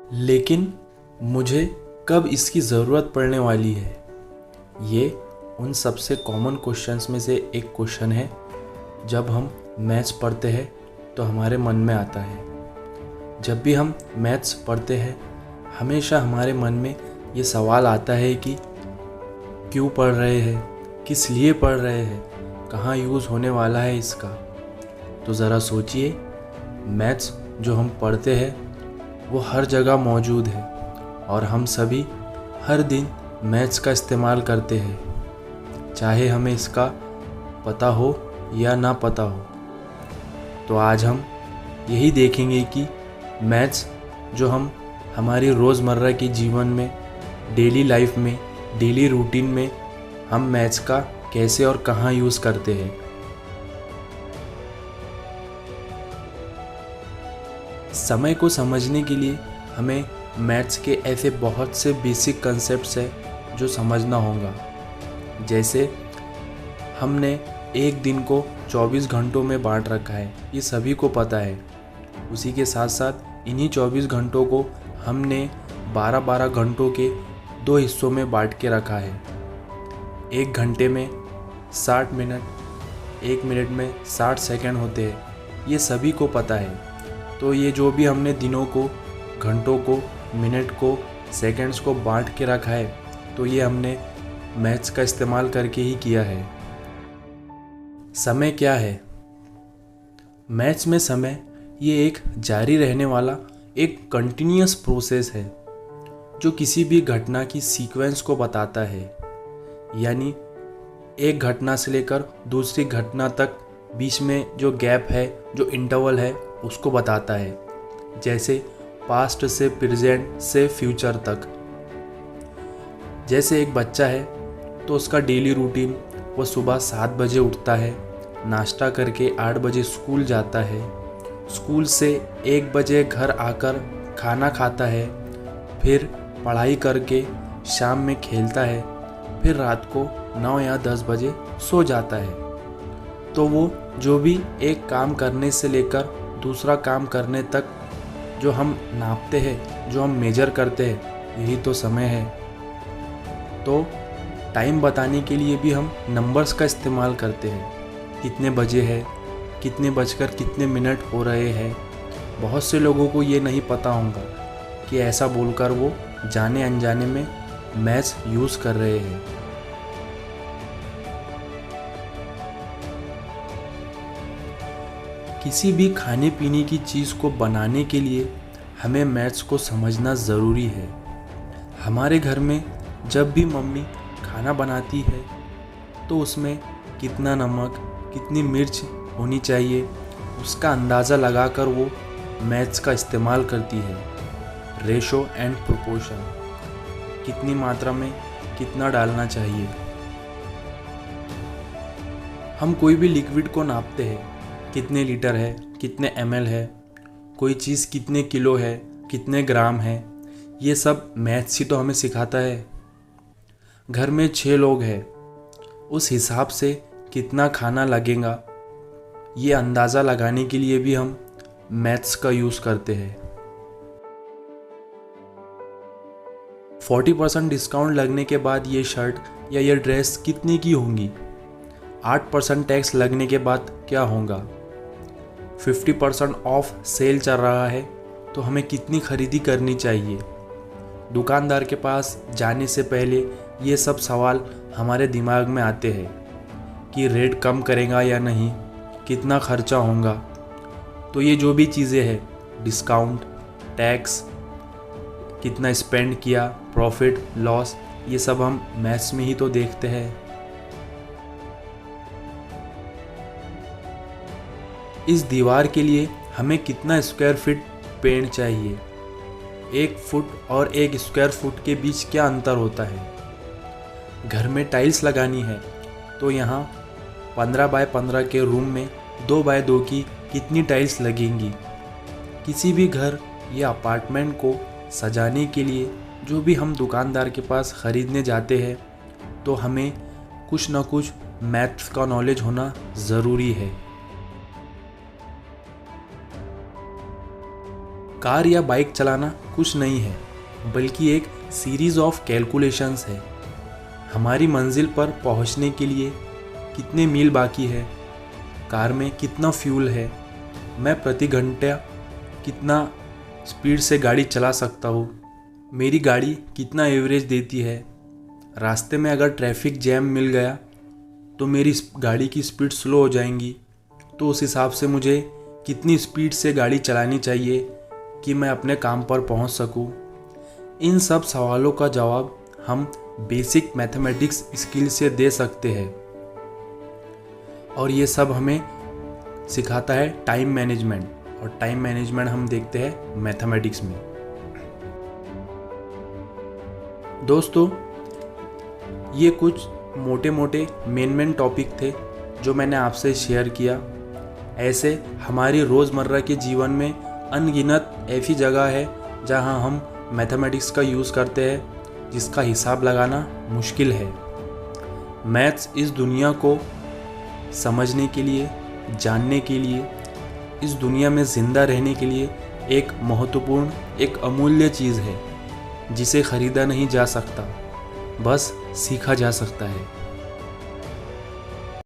लेकिन मुझे कब इसकी ज़रूरत पड़ने वाली है, ये उन सबसे कॉमन क्वेश्चंस में से एक क्वेश्चन है। जब हम मैथ्स पढ़ते हैं तो हमारे मन में आता है। जब भी हम मैथ्स पढ़ते हैं हमेशा हमारे मन में ये सवाल आता है कि क्यों पढ़ रहे हैं, किस लिए पढ़ रहे हैं, कहाँ यूज़ होने वाला है इसका। तो ज़रा सोचिए, मैथ्स जो हम पढ़ते हैं वो हर जगह मौजूद है और हम सभी हर दिन मैथ्स का इस्तेमाल करते हैं, चाहे हमें इसका पता हो या ना पता हो। तो आज हम यही देखेंगे कि मैथ्स जो हम हमारी रोज़मर्रा के जीवन में, डेली लाइफ में, डेली रूटीन में हम मैथ्स का कैसे और कहाँ यूज़ करते हैं। समय को समझने के लिए हमें मैथ्स के ऐसे बहुत से बेसिक कंसेप्ट्स हैं जो समझना होगा। जैसे हमने एक दिन को 24 घंटों में बांट रखा है, ये सभी को पता है। उसी के साथ साथ इन्हीं 24 घंटों को हमने 12-12 घंटों के 2 हिस्सों में बांट के रखा है। एक घंटे में 60 मिनट, एक मिनट में 60 सेकंड होते हैं, ये सभी को पता है। तो ये जो भी हमने दिनों को, घंटों को, मिनट को, सेकंड्स को बांट के रखा है, तो ये हमने मैथ्स का इस्तेमाल करके ही किया है। समय क्या है? मैथ्स में समय ये एक जारी रहने वाला एक कंटिन्यूअस प्रोसेस है जो किसी भी घटना की सीक्वेंस को बताता है। यानी एक घटना से लेकर दूसरी घटना तक बीच में जो गैप है, जो इंटरवल है, उसको बताता है। जैसे पास्ट से प्रेजेंट से फ्यूचर तक। जैसे एक बच्चा है तो उसका डेली रूटीन, वो सुबह 7 बजे उठता है, नाश्ता करके 8 बजे स्कूल जाता है, स्कूल से 1 बजे घर आकर खाना खाता है, फिर पढ़ाई करके शाम में खेलता है, फिर रात को 9 या 10 बजे सो जाता है। तो वो जो भी एक काम करने से लेकर दूसरा काम करने तक जो हम नापते हैं, जो हम मेजर करते हैं, यही तो समय है। तो टाइम बताने के लिए भी हम नंबर्स का इस्तेमाल करते हैं। कितने बजे है, कितने बजकर कितने मिनट हो रहे हैं। बहुत से लोगों को ये नहीं पता होगा कि ऐसा बोलकर वो जाने अनजाने में मैथ्स यूज़ कर रहे हैं। किसी भी खाने पीने की चीज़ को बनाने के लिए हमें मैथ्स को समझना ज़रूरी है। हमारे घर में जब भी मम्मी खाना बनाती है तो उसमें कितना नमक, कितनी मिर्च होनी चाहिए, उसका अंदाज़ा लगाकर वो मैथ्स का इस्तेमाल करती है। रेशो एंड प्रोपोर्शन, कितनी मात्रा में कितना डालना चाहिए। हम कोई भी लिक्विड को नापते हैं, कितने लीटर है, कितने ml है, कोई चीज़ कितने किलो है, कितने ग्राम है, ये सब मैथ्स ही तो हमें सिखाता है। घर में 6 लोग हैं, उस हिसाब से कितना खाना लगेगा, ये अंदाज़ा लगाने के लिए भी हम मैथ्स का यूज़ करते हैं। 40% डिस्काउंट लगने के बाद ये शर्ट या ये ड्रेस कितने की होंगी? 8% टैक्स लगने के बाद क्या होगा? 50% ऑफ सेल चल रहा है तो हमें कितनी खरीदी करनी चाहिए? दुकानदार के पास जाने से पहले ये सब सवाल हमारे दिमाग में आते हैं कि रेट कम करेगा या नहीं, कितना खर्चा होगा। तो ये जो भी चीज़ें हैं, डिस्काउंट, टैक्स, कितना स्पेंड किया, प्रॉफिट, लॉस, ये सब हम मैथ्स में ही तो देखते हैं। इस दीवार के लिए हमें कितना स्क्वायर फीट पेंट चाहिए? 1 फुट और 1 स्क्वायर फुट के बीच क्या अंतर होता है? घर में टाइल्स लगानी है तो यहाँ 15 बाय 15 के रूम में 2 बाय 2 की कितनी टाइल्स लगेंगी? किसी भी घर या अपार्टमेंट को सजाने के लिए जो भी हम दुकानदार के पास ख़रीदने जाते हैं तो हमें कुछ ना कुछ मैथ्स का नॉलेज होना ज़रूरी है। कार या बाइक चलाना कुछ नहीं है, बल्कि एक सीरीज़ ऑफ कैलकुलेशंस है। हमारी मंजिल पर पहुंचने के लिए कितने मील बाकी है, कार में कितना फ्यूल है, मैं प्रति घंटा कितना स्पीड से गाड़ी चला सकता हूँ, मेरी गाड़ी कितना एवरेज देती है, रास्ते में अगर ट्रैफिक जैम मिल गया तो मेरी गाड़ी की स्पीड स्लो हो जाएंगी, तो उस हिसाब से मुझे कितनी स्पीड से गाड़ी चलानी चाहिए कि मैं अपने काम पर पहुंच सकूं। इन सब सवालों का जवाब हम बेसिक मैथमेटिक्स स्किल से दे सकते हैं, और ये सब हमें सिखाता है टाइम मैनेजमेंट, और टाइम मैनेजमेंट हम देखते हैं मैथमेटिक्स में। दोस्तों, ये कुछ मोटे मोटे मेन टॉपिक थे जो मैंने आपसे शेयर किया। ऐसे हमारी रोज़मर्रा के जीवन में अनगिनत ऐसी जगह है जहां हम मैथमेटिक्स का यूज़ करते हैं, जिसका हिसाब लगाना मुश्किल है। मैथ्स इस दुनिया को समझने के लिए, जानने के लिए, इस दुनिया में ज़िंदा रहने के लिए एक महत्वपूर्ण, एक अमूल्य चीज़ है जिसे ख़रीदा नहीं जा सकता, बस सीखा जा सकता है।